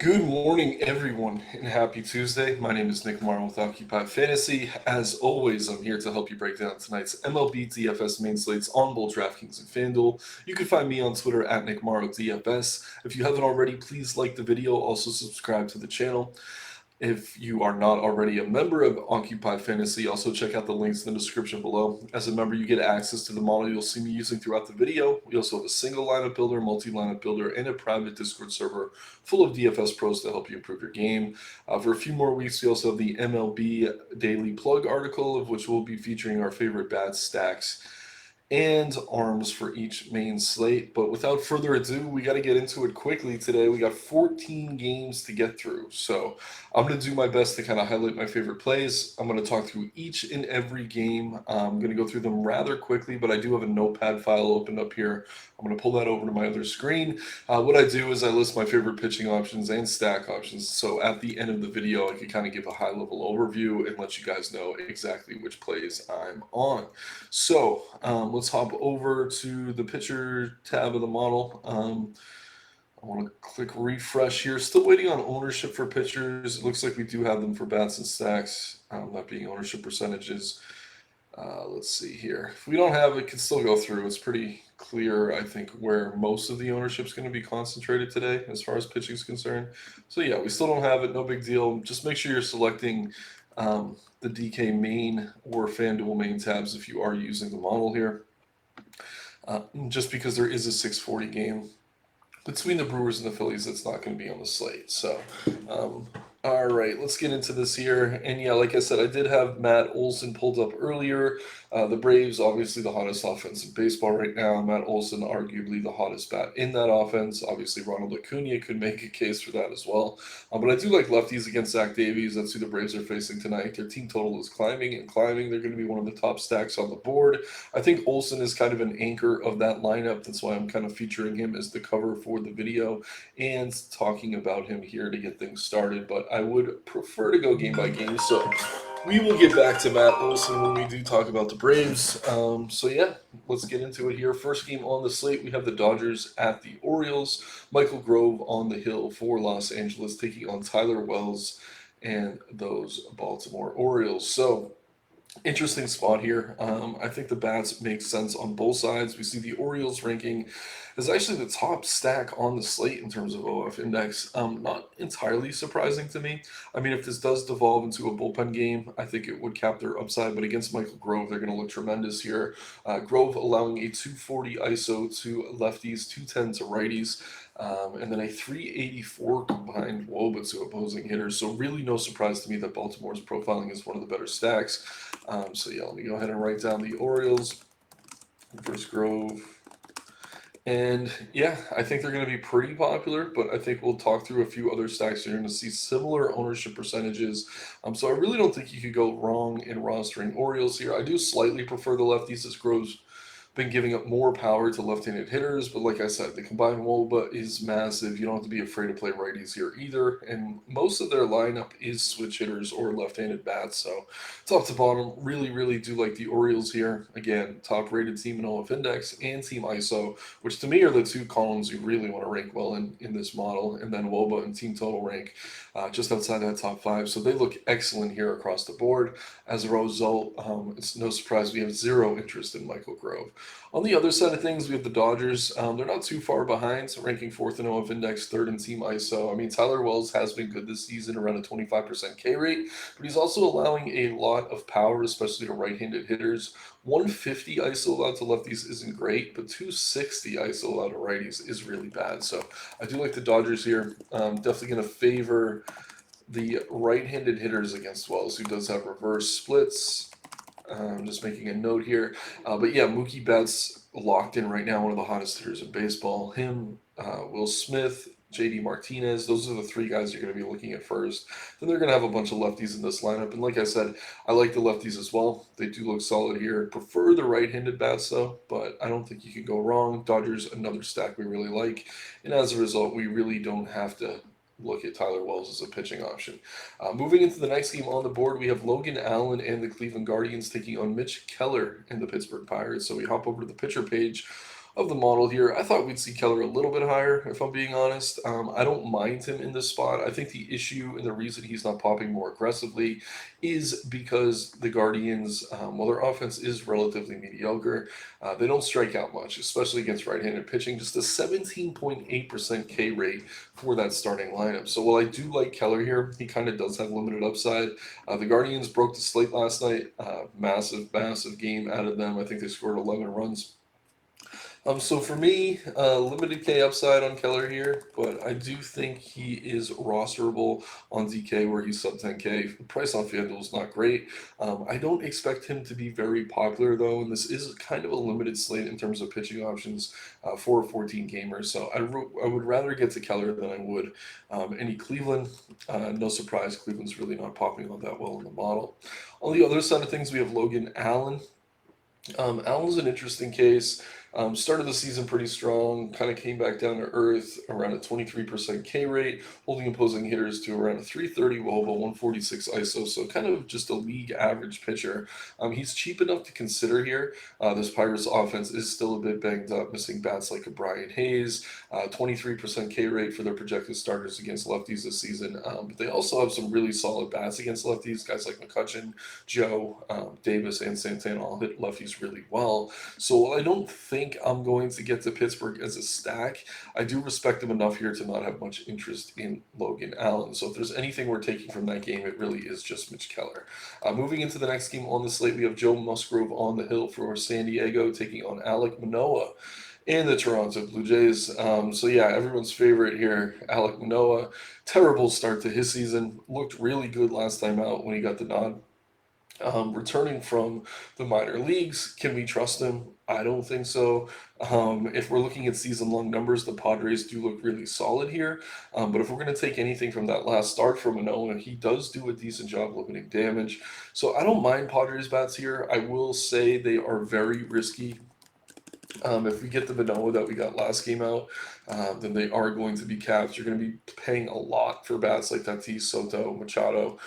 Good morning, everyone, and happy Tuesday. My name is Nick Marro with Occupy Fantasy. As always, I'm here to help you break down tonight's MLB DFS main slates on both DraftKings and FanDuel. You can find me on Twitter at Nick Marro DFS. If you haven't already, please like the video. Also, subscribe to the channel. If you are not already a member of Occupy Fantasy, also check out the links in the description below. As a member, you get access to the model you'll see me using throughout the video. We also have a single lineup builder, multi-lineup builder, and a private Discord server full of DFS pros to help you improve your game. For a few more weeks, we also have the MLB Daily Plug article, of which we'll be featuring our favorite bad stacks and arms for each main slate. But without further ado, we got to get into it quickly today. We got 14 games to get through. So I'm going to do my best to kind of highlight my favorite plays. I'm going to talk through each and every game. I'm going to go through them rather quickly, but I do have a notepad file opened up here. I'm going to pull that over to my other screen. What I do is I list my favorite pitching options and stack options. So at the end of the video, I can kind of give a high level overview and let you guys know exactly which plays I'm on. So let's hop over to the pitcher tab of the model. I want to click refresh here. Still waiting on ownership for pitchers. It looks like we do have them for bats and stacks, that being ownership percentages. Let's see here. If we don't have it, can still go through. It's pretty clear, I think, where most of the ownership is going to be concentrated today as far as pitching is concerned. So yeah, we still don't have it. No big deal. Just make sure you're selecting the DK main or FanDuel main tabs if you are using the model here. Just because there is a 640 game between the Brewers and the Phillies that's not going to be on the slate. So, all right, let's get into this here. And yeah, like I said, I did have Matt Olson pulled up earlier. The Braves, obviously the hottest offense in baseball right now. Matt Olson, arguably the hottest bat in that offense. Obviously, Ronald Acuna could make a case for that as well. But I do like lefties against Zach Davies. That's who the Braves are facing tonight. Their team total is climbing and climbing. They're going to be one of the top stacks on the board. I think Olson is kind of an anchor of that lineup. That's why I'm kind of featuring him as the cover for the video and talking about him here to get things started. But I would prefer to go game by game. So we will get back to Matt Olson when we do talk about the Braves. So yeah, let's get into it here. First game on the slate, we have the Dodgers at the Orioles. Michael Grove on the hill for Los Angeles, taking on Tyler Wells and those Baltimore Orioles. So interesting spot here. I think the bats make sense on both sides. We see the Orioles ranking is actually the top stack on the slate in terms of OF index. Not entirely surprising to me. I mean, if this does devolve into a bullpen game, I think it would cap their upside. But against Michael Grove, they're going to look tremendous here. Grove allowing a 240 ISO to lefties, 210 to righties. And then a 384 combined WOBA to opposing hitters. So really no surprise to me that Baltimore's profiling is one of the better stacks. So yeah, let me go ahead and write down the Orioles versus Grove. And yeah, I think they're going to be pretty popular, but I think we'll talk through a few other stacks. You're going to see similar ownership percentages. So I really don't think you could go wrong in rostering Orioles here. I do slightly prefer the lefties as Grove's been giving up more power to left-handed hitters, but like I said, the combined WOBA is massive. You don't have to be afraid to play righties here either, and most of their lineup is switch hitters or left-handed bats, so top to bottom, really do like the Orioles here. Again, top-rated team in OF Index and Team ISO, which to me are the two columns you really want to rank well in this model, and then WOBA and Team Total rank just outside that top five, so they look excellent here across the board. As a result, it's no surprise we have zero interest in Michael Grove. On the other side of things, we have the Dodgers. They're not too far behind, so ranking fourth in OF Index, third in Team ISO. I mean, Tyler Wells has been good this season, around a 25% K rate, but he's also allowing a lot of power, especially to right-handed hitters. 150 ISO allowed to lefties isn't great, but 260 ISO allowed to righties is really bad. So I do like the Dodgers here. Definitely going to favor the right-handed hitters against Wells, who does have reverse splits. I'm just making a note here. But yeah, Mookie Betts locked in right now, one of the hottest hitters in baseball. Him, Will Smith, JD Martinez, those are the three guys you're going to be looking at first. Then they're going to have a bunch of lefties in this lineup. And like I said, I like the lefties as well. They do look solid here. Prefer the right-handed bats, though, but I don't think you can go wrong. Dodgers, another stack we really like. And as a result, we really don't have to look at Tyler Wells as a pitching option. Moving into the next game on the board, we have Logan Allen and the Cleveland Guardians taking on Mitch Keller and the Pittsburgh Pirates. So we hop over to the pitcher page. of the model here. I thought we'd see Keller a little bit higher, if I'm being honest. I don't mind him in this spot. I think the issue and the reason he's not popping more aggressively is because the Guardians, while their offense is relatively mediocre, they don't strike out much, especially against right-handed pitching. Just a 17.8% K rate for that starting lineup. So while I do like Keller here, he kind of does have limited upside. The Guardians broke the slate last night. Massive game out of them. I think they scored 11 runs. So for me, limited K upside on Keller here, but I do think he is rosterable on DK where he's sub 10K. The price on FanDuel is not great. I don't expect him to be very popular though, and this is kind of a limited slate in terms of pitching options for a 14 gamer. So I would rather get to Keller than I would any Cleveland. No surprise, Cleveland's really not popping all that well in the model. On the other side of things, we have Logan Allen. Allen's an interesting case. Started the season pretty strong, kind of came back down to earth around a 23% K rate, holding opposing hitters to around a 330 WOBA, 146 ISO, so kind of just a league average pitcher. He's cheap enough to consider here. This Pirates offense is still a bit banged up, missing bats like a Brian Hayes, 23% K rate for their projected starters against lefties this season, but they also have some really solid bats against lefties. Guys like McCutchen, Joe, Davis, and Santana all hit lefties really well. So while I don't think I'm going to get to Pittsburgh as a stack, I do respect him enough here to not have much interest in Logan Allen. So if there's anything we're taking from that game, it really is just Mitch Keller. Moving into the next game on the slate, we have Joe Musgrove on the hill for San Diego, taking on Alek Manoah and the Toronto Blue Jays. So yeah, everyone's favorite here, Alek Manoah. Terrible start to his season. Looked really good last time out when he got the nod. Returning from the minor leagues, can we trust him? I don't think so. If we're looking at season-long numbers, the Padres do look really solid here. But if we're going to take anything from that last start from Manoah, he does do a decent job limiting damage. So I don't mind Padres bats here. I will say they are very risky. If we get the Manoah that we got last game out, then they are going to be capped. You're going to be paying a lot for bats like Tatis, Soto, Machado.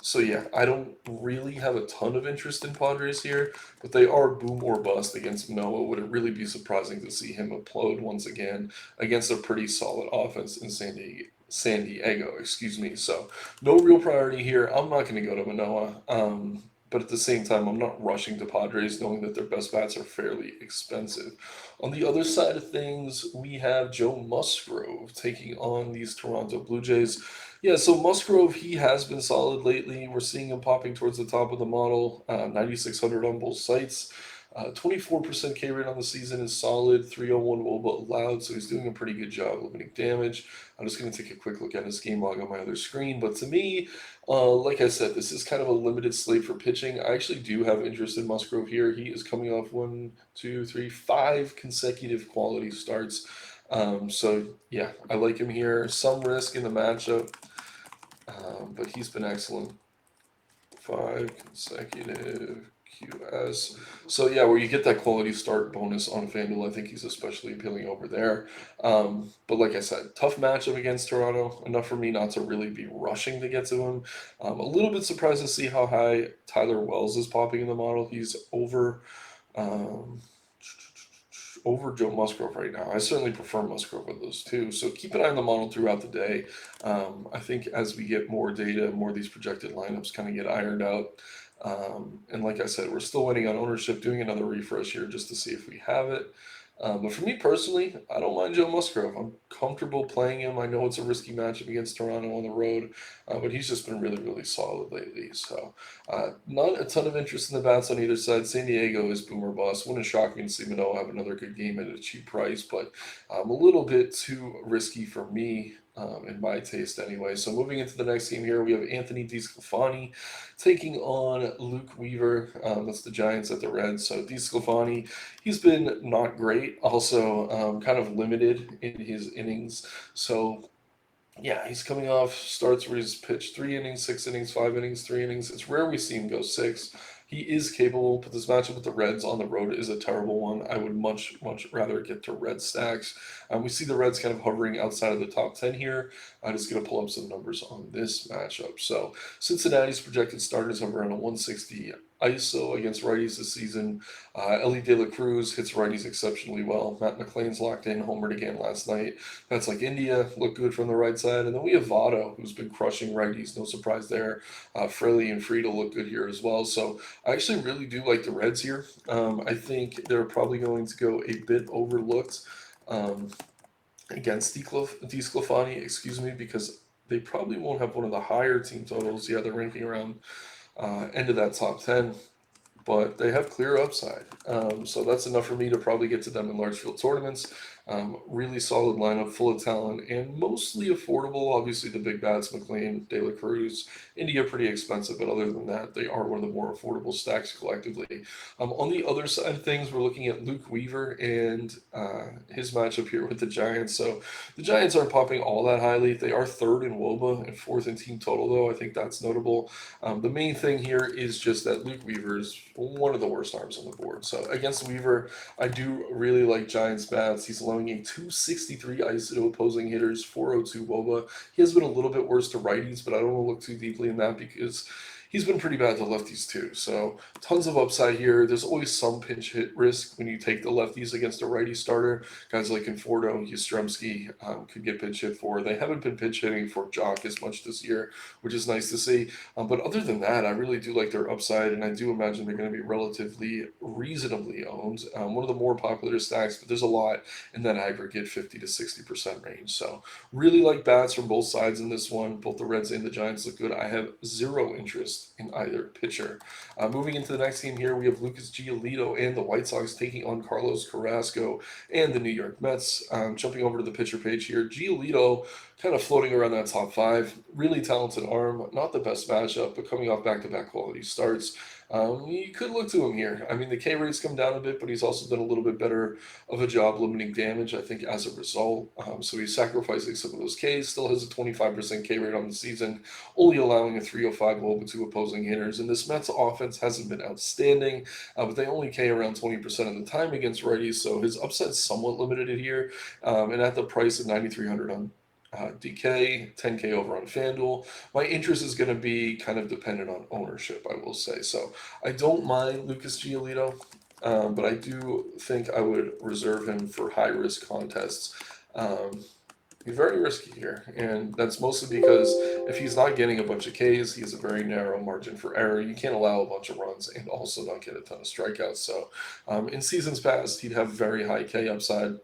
So yeah, I don't really have a ton of interest in Padres here, but they are boom or bust against Manoah. Would it really be surprising to see him implode once again against a pretty solid offense in San Diego, excuse me. So no real priority here. I'm not going to go to Manoah. But at the same time, I'm not rushing to Padres knowing that their best bats are fairly expensive. On the other side of things, we have Joe Musgrove taking on these Toronto Blue Jays. Yeah, so Musgrove, he has been solid lately. We're seeing him popping towards the top of the model, 9,600 on both sites. 24% K rate on the season is solid, 301 WOBA allowed, so he's doing a pretty good job limiting damage. I'm just going to take a quick look at his game log on my other screen, but to me, like I said, this is kind of a limited slate for pitching. I actually do have interest in Musgrove here. He is coming off 5 consecutive quality starts. So yeah, I like him here. Some risk in the matchup, but he's been excellent. 5 consecutive QS. So yeah, where you get that quality start bonus on FanDuel, I think he's especially appealing over there. But like I said, tough matchup against Toronto. Enough for me not to really be rushing to get to him. A little bit surprised to see how high Tyler Wells is popping in the model. He's over Joe Musgrove right now. I certainly prefer Musgrove with those two. So keep an eye on the model throughout the day. I think as we get more data, more of these projected lineups kind of get ironed out. And like I said, we're still waiting on ownership, doing another refresh here just to see if we have it. But for me personally, I don't mind Joe Musgrove. I'm comfortable playing him. I know it's a risky matchup against Toronto on the road, but he's just been really solid lately. So not a ton of interest in the bats on either side. San Diego is boom or bust. Wouldn't shock me to see Manoah have another good game at a cheap price, but a little bit too risky for me. In my taste anyway. So moving into the next game here, we have Anthony DeSclafani taking on Luke Weaver. That's the Giants at the Reds. So DeSclafani, he's been not great. Also kind of limited in his innings. So yeah, he's coming off starts where he's pitched 3 innings, 6 innings, 5 innings, 3 innings. It's rare we see him go 6. He is capable, but this matchup with the Reds on the road is a terrible one. I would much rather get to Red stacks. We see the Reds kind of hovering outside of the top 10 here. I'm just going to pull up some numbers on this matchup. So Cincinnati's projected starters have around a 160 ISO against righties this season. Ellie De La Cruz hits righties exceptionally well. Matt McLain's locked in, homered again last night. That's like India, looked good from the right side. And then we have Votto, who's been crushing righties, no surprise there. Fraley and Friedel look good here as well. So I actually really do like the Reds here. I think they're probably going to go a bit overlooked against DeSclafani, excuse me, because they probably won't have one of the higher team totals. Yeah, they're ranking around end of that top 10, but they have clear upside. So that's enough for me to probably get to them in large field tournaments. Really solid lineup, full of talent, and mostly affordable. Obviously, the big bats, McLean, De La Cruz, India, pretty expensive, but other than that, they are one of the more affordable stacks collectively. On the other side of things, we're looking at Luke Weaver and his matchup here with the Giants. So the Giants aren't popping all that highly. They are third in WOBA and fourth in team total, though. I think that's notable. The main thing here is just that Luke Weaver is one of the worst arms on the board. So against Weaver, I do really like Giants bats. He's allowing a 263 ISO to opposing hitters, 402 WOBA. He has been a little bit worse to righties, but I don't want to look too deeply in that because he's been pretty bad to lefties too. So tons of upside here. There's always some pinch hit risk when you take the lefties against a righty starter. Guys like Conforto, Yastrzemski could get pinch hit for. They haven't been pinch hitting for Jock as much this year, which is nice to see. But other than that, I really do like their upside, and I do imagine they're going to be relatively reasonably owned. One of the more popular stacks, but there's a lot in that aggregate 50 to 60% range. So really like bats from both sides in this one. Both the Reds and the Giants look good. I have zero interest in either pitcher. Moving into the next game here, we have Lucas Giolito and the White Sox taking on Carlos Carrasco and the New York Mets. Jumping over to the pitcher page here, Giolito kind of floating around that top 5. Really talented arm, not the best matchup, but coming off back-to-back quality starts. You could look to him here. I mean, the K rate's come down a bit, but he's also done a little bit better of a job limiting damage, I think, as a result. So he's sacrificing some of those Ks, still has a 25% K rate on the season, only allowing a 305 WOBA to opposing hitters. And this Mets offense hasn't been outstanding, but they only K around 20% of the time against righties, so his upside's somewhat limited here. And at the price of 9,300 on DK, 10K over on FanDuel. My interest is going to be kind of dependent on ownership, I will say. So I don't mind Lucas Giolito, but I do think I would reserve him for high-risk contests. He's very risky here, and that's mostly because if he's not getting a bunch of Ks, he has a very narrow margin for error. You can't allow a bunch of runs and also not get a ton of strikeouts. So in seasons past, he'd have very high K upside.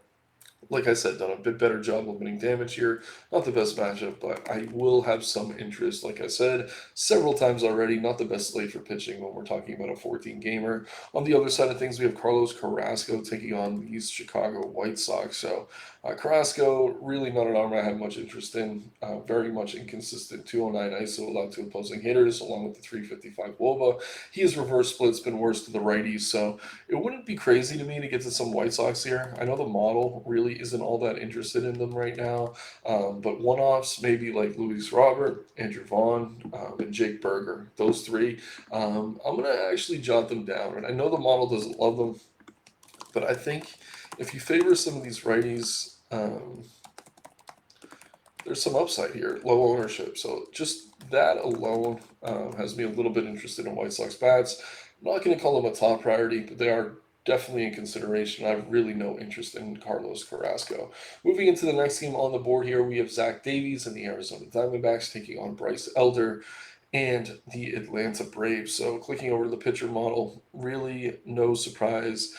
Like I said, done a bit better job limiting damage here. Not the best matchup, but I will have some interest. Like I said several times already, not the best slate for pitching when we're talking about a 14-gamer. On the other side of things, we have Carlos Carrasco taking on these Chicago White Sox. So Carrasco, really not an arm I have much interest in. Very much inconsistent 209 ISO allowed to opposing hitters, along with the 355 WOBA. He has reverse splits, been worse to the righties, so it wouldn't be crazy to me to get to some White Sox here. I know the model really isn't all that interested in them right now, but one-offs, maybe like Luis Robert, Andrew Vaughn, and Jake Berger, those three, I'm going to actually jot them down. And I know the model doesn't love them, but I think if you favor some of these righties, there's some upside here, low ownership. So just that alone has me a little bit interested in White Sox bats. I'm not going to call them a top priority, but they are definitely in consideration. I have really no interest in Carlos Carrasco. Moving into the next game on the board here, we have Zach Davies and the Arizona Diamondbacks taking on Bryce Elder and the Atlanta Braves. So clicking over to the pitcher model, really no surprise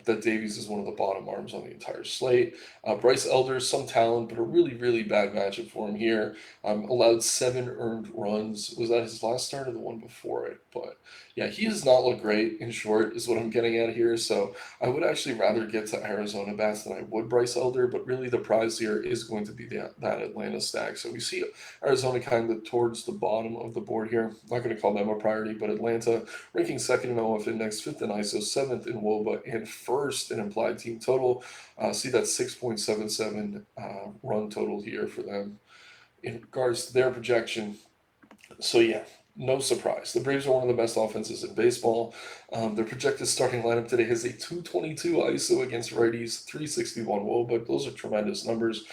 that Davies is one of the bottom arms on the entire slate. Bryce Elder, some talent, but a really, really bad matchup for him here. Allowed 7 earned runs. Was that his last start or the one before it? But yeah, he does not look great, in short, is what I'm getting at here. So I would actually rather get to Arizona bats than I would Bryce Elder, but really the prize here is going to be that Atlanta stack. So we see Arizona kind of towards the bottom of the board here. I'm not going to call them a priority, but Atlanta ranking 2nd in OF Index, 5th in ISO, 7th in WOBA, and 1st in implied team total. See that 6.77 run total here for them in regards to their projection. So yeah, no surprise. The Braves are one of the best offenses in baseball. Their projected starting lineup today has a 222 ISO against righties, 361 WOBA. Those are tremendous numbers.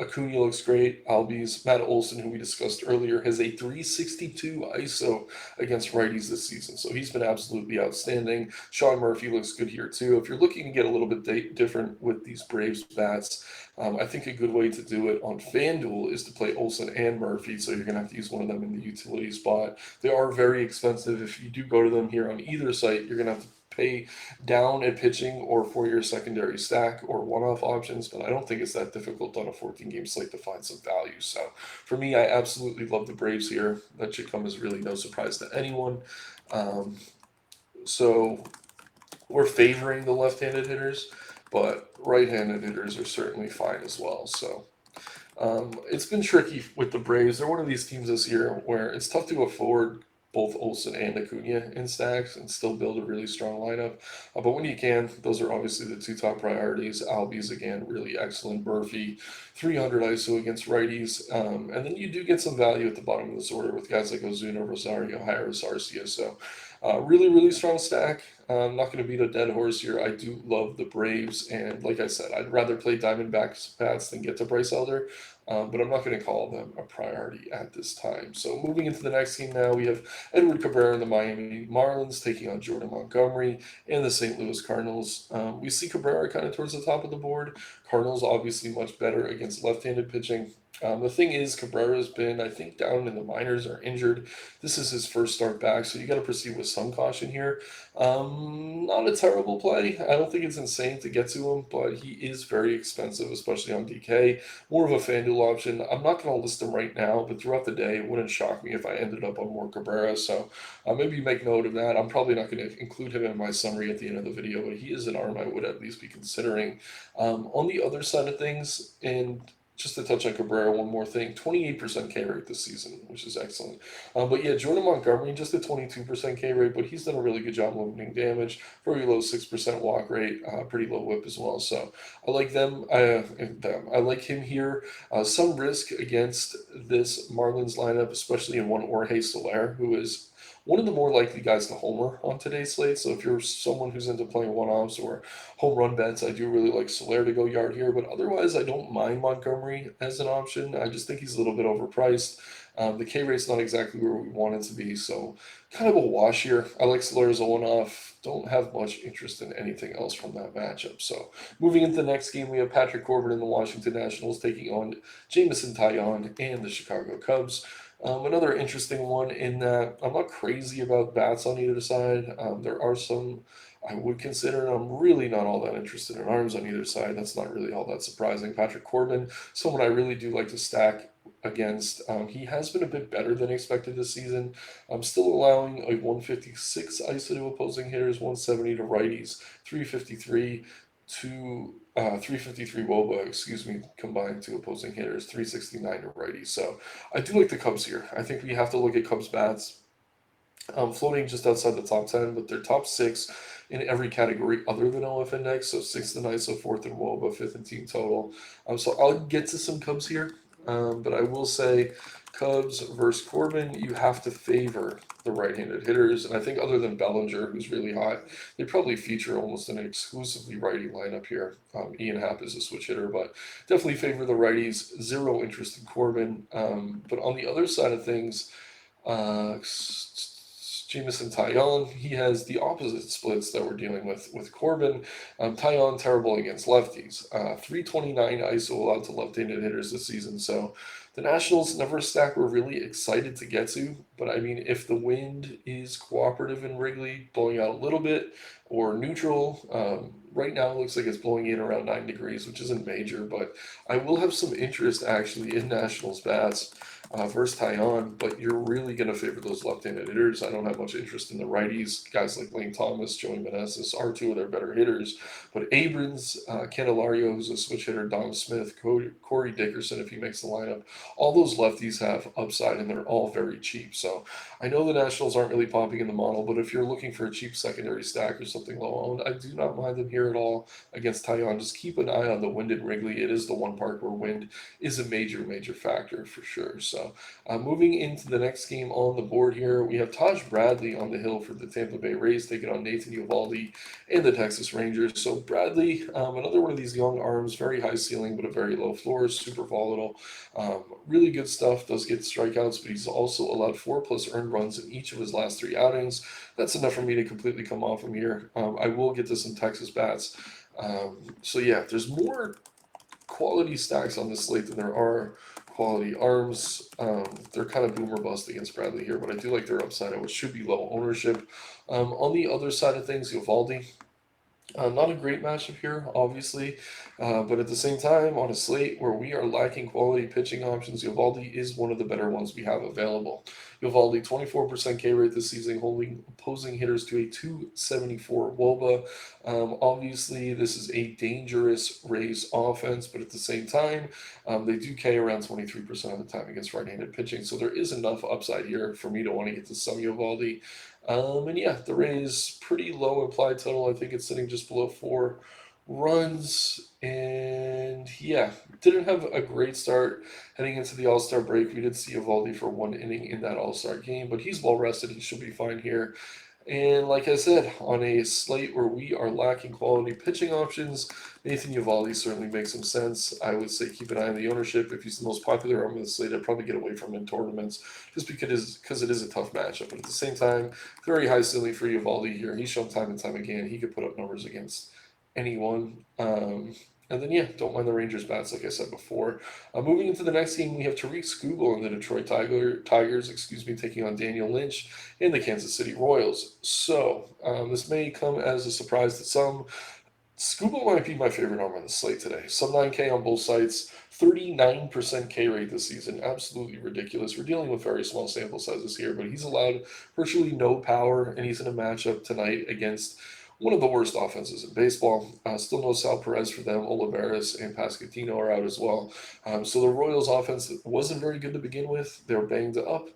Acuna looks great. Albies, Matt Olson, who we discussed earlier, has a 362 ISO against righties this season. So he's been absolutely outstanding. Sean Murphy looks good here too. If you're looking to get a little bit different with these Braves bats, I think a good way to do it on FanDuel is to play Olson and Murphy. So you're going to have to use one of them in the utility spot. They are very expensive. If you do go to them here on either site, you're going to have to pay down at pitching or for your secondary stack or one-off options, but I don't think it's that difficult on a 14-game slate to find some value. So for me, I absolutely love the Braves here. That should come as really no surprise to anyone. So we're favoring the left-handed hitters, but right-handed hitters are certainly fine as well. So it's been tricky with the Braves. They're one of these teams this year where it's tough to afford both Olson and Acuna in stacks and still build a really strong lineup. But when you can, those are obviously the two top priorities. Albies, again, really excellent. Murphy, 300 ISO against righties. And then you do get some value at the bottom of this order with guys like Ozuna, Rosario, Harris, Arcia. So really, really strong stack. I'm not going to beat a dead horse here. I do love the Braves. And like I said, I'd rather play Diamondbacks bats than get to Bryce Elder. But I'm not going to call them a priority at this time. So moving into the next game now, we have Edward Cabrera and the Miami Marlins taking on Jordan Montgomery and the St. Louis Cardinals. We see Cabrera kind of towards the top of the board. Cardinals obviously much better against left-handed pitching. The thing is, Cabrera's been, I think, down in the minors or injured. This is his first start back, so you got to proceed with some caution here. Not a terrible play. I don't think it's insane to get to him, but he is very expensive, especially on DK. More of a FanDuel option. I'm not going to list him right now, but throughout the day, it wouldn't shock me if I ended up on more Cabrera. So maybe make note of that. I'm probably not going to include him in my summary at the end of the video, but he is an arm I would at least be considering. On the other side of things, and just to touch on Cabrera, one more thing, 28% K rate this season, which is excellent. But yeah, Jordan Montgomery, just a 22% K rate, but he's done a really good job limiting damage. Very low 6% walk rate, pretty low whip as well. So I like them. I like him here. Some risk against this Marlins lineup, especially in one Jorge Soler, who is one of the more likely guys to homer on today's slate. So if you're someone who's into playing one-offs or home run bets, I do really like Soler to go yard here. But otherwise, I don't mind Montgomery as an option. I just think he's a little bit overpriced. The K rate's not exactly where we want it to be, so kind of a wash here. I like Soler as a one-off. Don't have much interest in anything else from that matchup. So moving into the next game, we have Patrick Corbin and the Washington Nationals taking on Jameson Taillon and the Chicago Cubs. Another interesting one in that I'm not crazy about bats on either side. There are some I would consider, and I'm really not all that interested in arms on either side. That's not really all that surprising. Patrick Corbin, someone I really do like to stack against. He has been a bit better than expected this season. I'm still allowing a 156 ISO to opposing hitters, 170 to righties, 353 to 353 WOBA, combined to opposing hitters, 369 to righties. So I do like the Cubs here. I think we have to look at Cubs bats floating just outside the top 10, but they're top 6 in every category other than OF Index. So 6th in ISO, 4th in WOBA, 5th in team total. So I'll get to some Cubs here, but I will say Cubs versus Corbin, you have to favor the right-handed hitters. And I think other than Bellinger, who's really hot, they probably feature almost an exclusively righty lineup here. Ian Happ is a switch hitter, but definitely favor the righties. Zero interest in Corbin. But on the other side of things, Jameson Taillon, he has the opposite splits that we're dealing with Corbin. Taillon terrible against lefties. 329 ISO allowed to left-handed hitters this season. So the Nationals, never a stack we're really excited to get to. But I mean, if the wind is cooperative in Wrigley, blowing out a little bit, or neutral, right now it looks like it's blowing in around 9 degrees, which isn't major. But I will have some interest actually in Nationals bats versus Taillon, but you're really going to favor those left-handed hitters. I don't have much interest in the righties. Guys like Lane Thomas, Joey Meneses are two of their better hitters. But Abrams, Candelario, who's a switch hitter, Dom Smith, Corey Dickerson, if he makes the lineup, all those lefties have upside, and they're all very cheap. So I know the Nationals aren't really popping in the model, but if you're looking for a cheap secondary stack or something low owned, I do not mind them here. here at all against Tyon. Just keep an eye on the wind in Wrigley. It is the one park where wind is a major factor for sure. So moving into the next game on the board here, we have Taj Bradley on the hill for the Tampa Bay Rays, taking on Nathan Eovaldi and the Texas Rangers. So Bradley, another one of these young arms, very high ceiling but a very low floor, super volatile. Really good stuff, does get strikeouts, but he's also allowed 4+ earned runs in each of his last 3 outings. That's enough for me to completely come off him here. I will get to some Texas bats. So yeah, there's more quality stacks on this slate than there are quality arms. They're kind of boom or bust against Bradley here, but I do like their upside, which should be low ownership. On the other side of things, Eovaldi, not a great matchup here, obviously, but at the same time, on a slate where we are lacking quality pitching options, Eovaldi is one of the better ones we have available. Eovaldi, 24% K rate this season, holding opposing hitters to a 274 WOBA. Obviously, this is a dangerous Rays offense, but at the same time, they do K around 23% of the time against right-handed pitching, so there is enough upside here for me to want to get to some Eovaldi. And yeah, the Rays, pretty low implied total. I think it's sitting just below 4 runs. And yeah, didn't have a great start heading into the All-Star break. We did see Eovaldi for 1 inning in that All-Star game, but he's well rested. He should be fine here. And like I said, on a slate where we are lacking quality pitching options, Nathan Eovaldi certainly makes some sense. I would say keep an eye on the ownership. If he's the most popular arm of the slate, I'd probably get away from him in tournaments just because it is a tough matchup. But at the same time, very high ceiling for Eovaldi here. He's shown time and time again he could put up numbers against anyone. And then, yeah, don't mind the Rangers bats, like I said before. Moving into the next game, we have Tariq Skubal and the Detroit Tigers, taking on Daniel Lynch and the Kansas City Royals. So, this may come as a surprise to some. Skubal might be my favorite arm on the slate today. Sub 9K on both sites, 39% K rate this season. Absolutely ridiculous. We're dealing with very small sample sizes here, but he's allowed virtually no power, and he's in a matchup tonight against one of the worst offenses in baseball. Still no Sal Perez for them. Olivares and Pasquantino are out as well. So the Royals offense wasn't very good to begin with. They're banged up.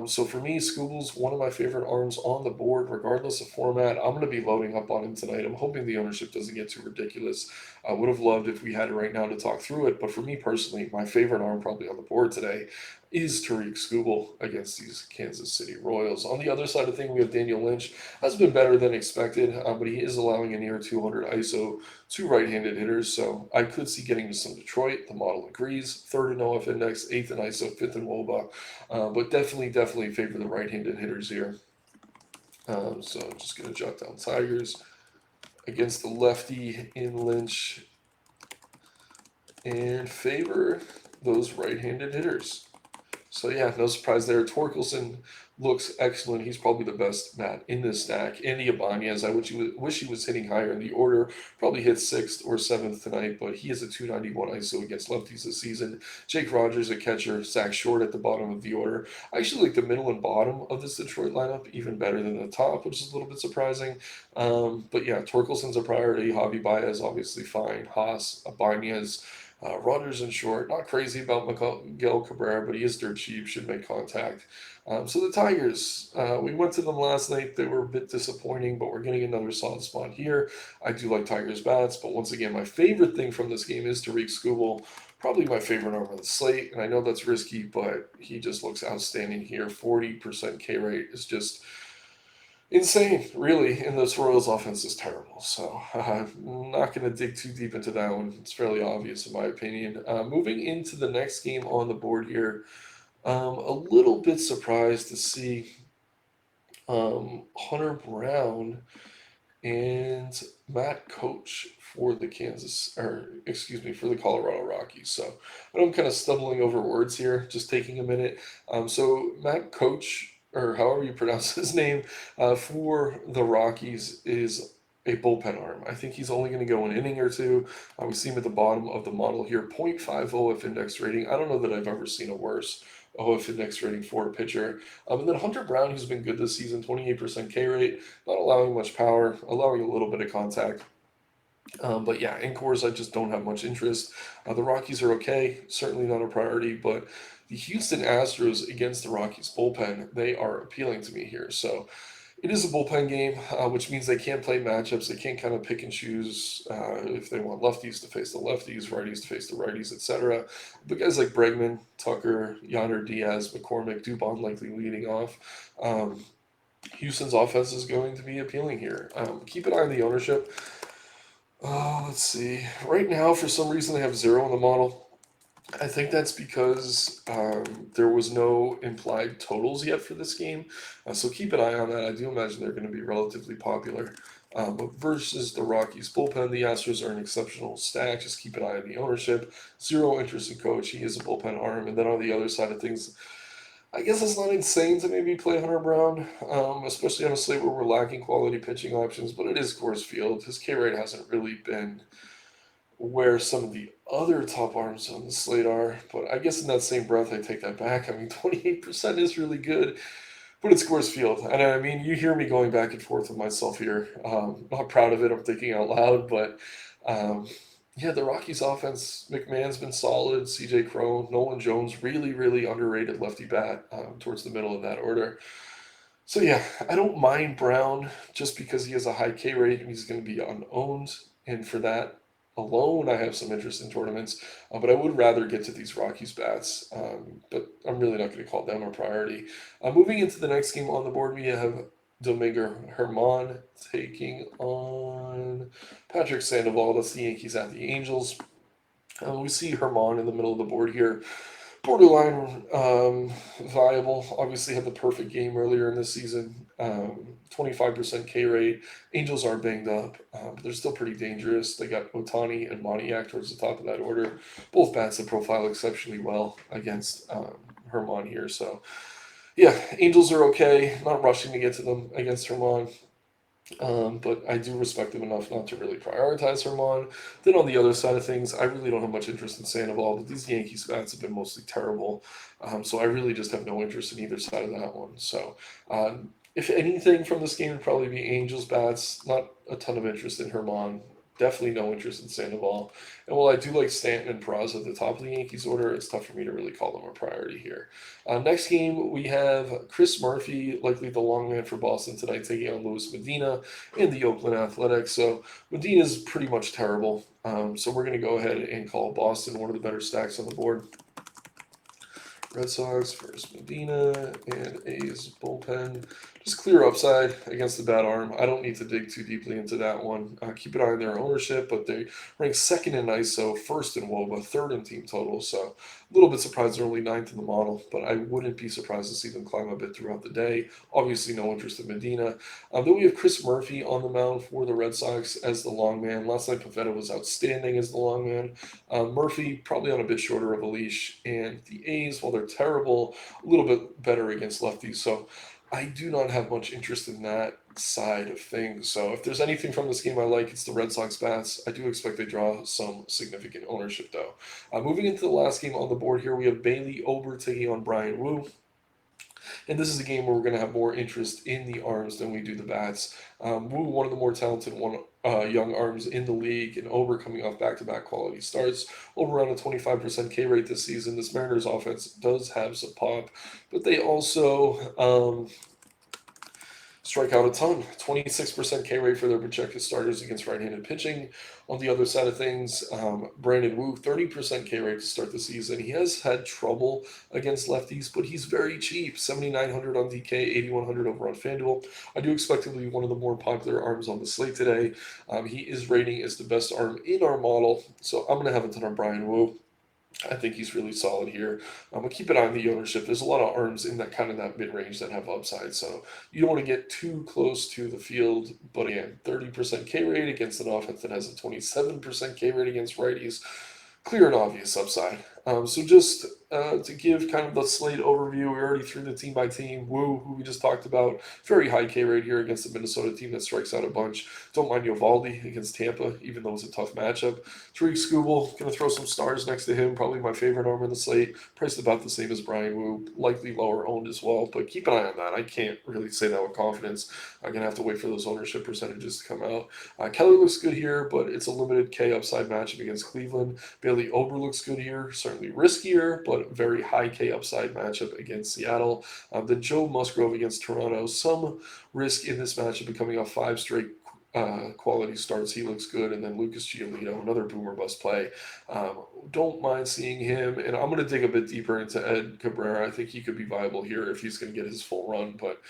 So for me, Skubal's one of my favorite arms on the board, regardless of format. I'm going to be loading up on him tonight. I'm hoping the ownership doesn't get too ridiculous. I would have loved if we had it right now to talk through it. But for me personally, my favorite arm probably on the board today is Tariq Skubal against these Kansas City Royals. On the other side of things, we have Daniel Lynch. Has been better than expected, but he is allowing a near 200 ISO to right-handed hitters, so I could see getting to some Detroit. The model agrees. 3rd in OF index, 8th in ISO, 5th in WOBA, but definitely favor the right-handed hitters here. So I'm just going to jot down Tigers against the lefty in Lynch and favor those right-handed hitters. So yeah, no surprise there. Torkelson looks excellent. He's probably the best bat in this stack. Andy Ibanez, I wish he was hitting higher in the order. Probably hit 6th or 7th tonight, but he has a 291 ISO against lefties this season. Jake Rogers, a catcher, Zach Short at the bottom of the order. I actually like the middle and bottom of this Detroit lineup even better than the top, which is a little bit surprising. But yeah, Torkelson's a priority. Javi Baez, obviously fine. Haas, Ibanez, Rogers and Short, not crazy about Miguel Cabrera, but he is dirt cheap, should make contact. So the Tigers, we went to them last night. They were a bit disappointing, but we're getting another solid spot here. I do like Tigers bats, but once again, my favorite thing from this game is Tariq Skubal, probably my favorite arm on the slate, and I know that's risky, but he just looks outstanding here. 40% K rate is just insane, really, and this Royals offense is terrible. So I'm not going to dig too deep into that one. It's fairly obvious in my opinion. Moving into the next game on the board here, a little bit surprised to see Hunter Brown and Matt Coach for the for the Colorado Rockies. So I'm kind of stumbling over words here, just taking a minute. So Matt Coach, or however you pronounce his name, for the Rockies is a bullpen arm. I think he's only going to go an inning or two. We see him at the bottom of the model here, 0.5 OF index rating. I don't know that I've ever seen a worse OF index rating for a pitcher. And then Hunter Brown, who's been good this season, 28% K rate, not allowing much power, allowing a little bit of contact. But yeah, in cores, I just don't have much interest. The Rockies are okay, certainly not a priority, but the Houston Astros against the Rockies bullpen, they are appealing to me here. So It is a bullpen game, which means they can't play matchups. They can't kind of pick and choose if they want lefties to face the lefties, righties to face the righties, etc. But guys like Bregman, Tucker, Yonder Diaz, McCormick, Dubon likely leading off. Um, Houston's offense is going to be appealing here. Keep an eye on the ownership. Let's see. Right now, for some reason, they have 0 in the model. I think that's because there was no implied totals yet for this game. So keep an eye on that. I do imagine they're going to be relatively popular. But versus the Rockies bullpen, the Astros are an exceptional stack. Just keep an eye on the ownership. 0 interest in coach. He is a bullpen arm. And then on the other side of things, I guess it's not insane to maybe play Hunter Brown, especially on a slate where we're lacking quality pitching options. But it is Coors Field. His K rate hasn't really been where some of the other top arms on the slate are. But I guess in that same breath, I take that back. I mean, 28% is really good, but it's Coors Field. And I mean, you hear me going back and forth with myself here. Not proud of it. I'm thinking out loud, but yeah, the Rockies offense, McMahon's been solid. CJ Cron, Nolan Jones, really, really underrated lefty bat towards the middle of that order. So yeah, I don't mind Brown just because he has a high K rate and he's going to be unowned. And for that alone, I have some interest in tournaments. But I would rather get to these Rockies bats. But I'm really not going to call them a priority. Moving into the next game on the board, we have Domingo Germán taking on Patrick Sandoval. That's the Yankees at the Angels. We see Germán in the middle of the board here. Borderline viable. Obviously had the perfect game earlier in the season. 25% K rate. Angels are banged up. But they're still pretty dangerous. They got Otani and Moniak towards the top of that order. Both bats that profile exceptionally well against Germán here. So, yeah, Angels are okay. Not rushing to get to them against Germán. But I do respect them enough not to really prioritize Germán. Then on the other side of things, I really don't have much interest in Sandoval, but these Yankees bats have been mostly terrible. So I really just have no interest in either side of that one. So if anything from this game, would probably be Angels bats. Not a ton of interest in Germán. Definitely no interest in Sandoval. And while I do like Stanton and Peraza at the top of the Yankees order, it's tough for me to really call them a priority here. Next game, we have Chris Murphy, likely the long man for Boston tonight, taking on Luis Medina in the Oakland Athletics. So Medina's pretty much terrible. So we're going to go ahead and call Boston one of the better stacks on the board. Red Sox versus Medina and A's bullpen. Just clear upside against the bad arm. I don't need to dig too deeply into that one. Keep an eye on their ownership, but they rank second in ISO, first in WOBA, third in team total. So a little bit surprised they're only ninth in the model, but I wouldn't be surprised to see them climb a bit throughout the day. Obviously, no interest in Medina. Then we have Chris Murphy on the mound for the Red Sox as the long man. Last night, Pivetta was outstanding as the long man. Murphy probably on a bit shorter of a leash, and the A's, while they're terrible, a little bit better against lefties. So I do not have much interest in that side of things. So if there's anything from this game I like, it's the Red Sox bats. I do expect they draw some significant ownership, though. Moving into the last game on the board here, we have Bailey Ober taking on Brian Wu. And this is a game where we're going to have more interest in the arms than we do the bats. Wu, one of the more talented young arms in the league, and Ober coming off back-to-back quality starts. Over around a 25% K rate this season. This Mariners offense does have some pop, but they also strike out a ton. 26% K rate for their projected starters against right-handed pitching. On the other side of things, Brandon Wu, 30% K rate to start the season. He has had trouble against lefties, but he's very cheap. 7,900 on DK, 8,100 over on FanDuel. I do expect him to be one of the more popular arms on the slate today. He is rating as the best arm in our model, so I'm going to have a ton on Brian Wu. I think he's really solid here. But keep an eye on the ownership. There's a lot of arms in that kind of that mid-range that have upside, so you don't want to get too close to the field. But again, 30% K rate against an offense that has a 27% K rate against righties. Clear and obvious upside. So just to give kind of the slate overview, we already threw the team by team. Wu, who we just talked about, very high K rate here against the Minnesota team that strikes out a bunch. Don't mind Eovaldi against Tampa, even though it's a tough matchup. Tariq Skubal, going to throw some stars next to him. Probably my favorite arm in the slate. Priced about the same as Brian Wu. Likely lower owned as well, but keep an eye on that. I can't really say that with confidence. I'm going to have to wait for those ownership percentages to come out. Keller looks good here, but it's a limited K upside matchup against Cleveland. Bailey Ober looks good here. Certainly slightly riskier, but very high K upside matchup against Seattle. Then Joe Musgrove against Toronto. Some risk in this matchup, coming off 5 straight quality starts. He looks good. And then Lucas Giolito, another boomer bust play. Don't mind seeing him. And I'm going to dig a bit deeper into Ed Cabrera. I think he could be viable here if he's going to get his full run, but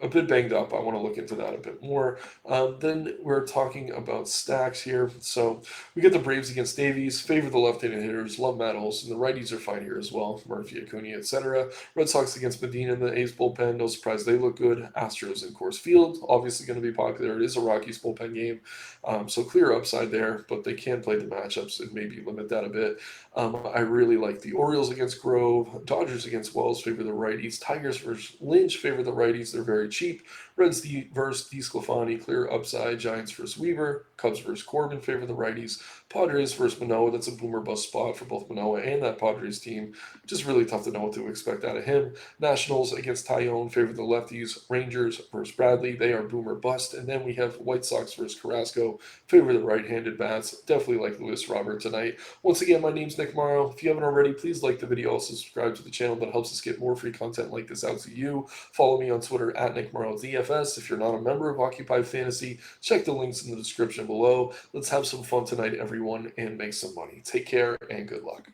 a bit banged up. I want to look into that a bit more. Then we're talking about stacks here. So we get the Braves against Davies. Favor the left-handed hitters. Love Matt Olson. The righties are fine here as well. Murphy, Acuna, etc. Red Sox against Medina in the A's bullpen. No surprise they look good. Astros in Coors Field. Obviously going to be popular. It is a Rockies bullpen game. So clear upside there, but they can play the matchups and maybe limit that a bit. I really like the Orioles against Grove. Dodgers against Wells favor the righties. Tigers versus Lynch favor the righties. They're very cheap. Reds versus DeSclafani, clear upside. Giants versus Weaver. Cubs versus Corbin favor the righties. Padres versus Manoah. That's a boomer bust spot for both Manoah and that Padres team. Just really tough to know what to expect out of him. Nationals against Tyone favor the lefties. Rangers versus Bradley. They are boomer bust. And then we have White Sox versus Carrasco favor the right-handed bats. Definitely like Luis Robert tonight. Once again, my name's Nick Marro. If you haven't already, please like the video. Also subscribe to the channel. That helps us get more free content like this out to you. Follow me on Twitter at Nick Marro DFS. If you're not a member of Occupy Fantasy, check the links in the description below. Let's have some fun tonight, everyone, and make some money. Take care and good luck.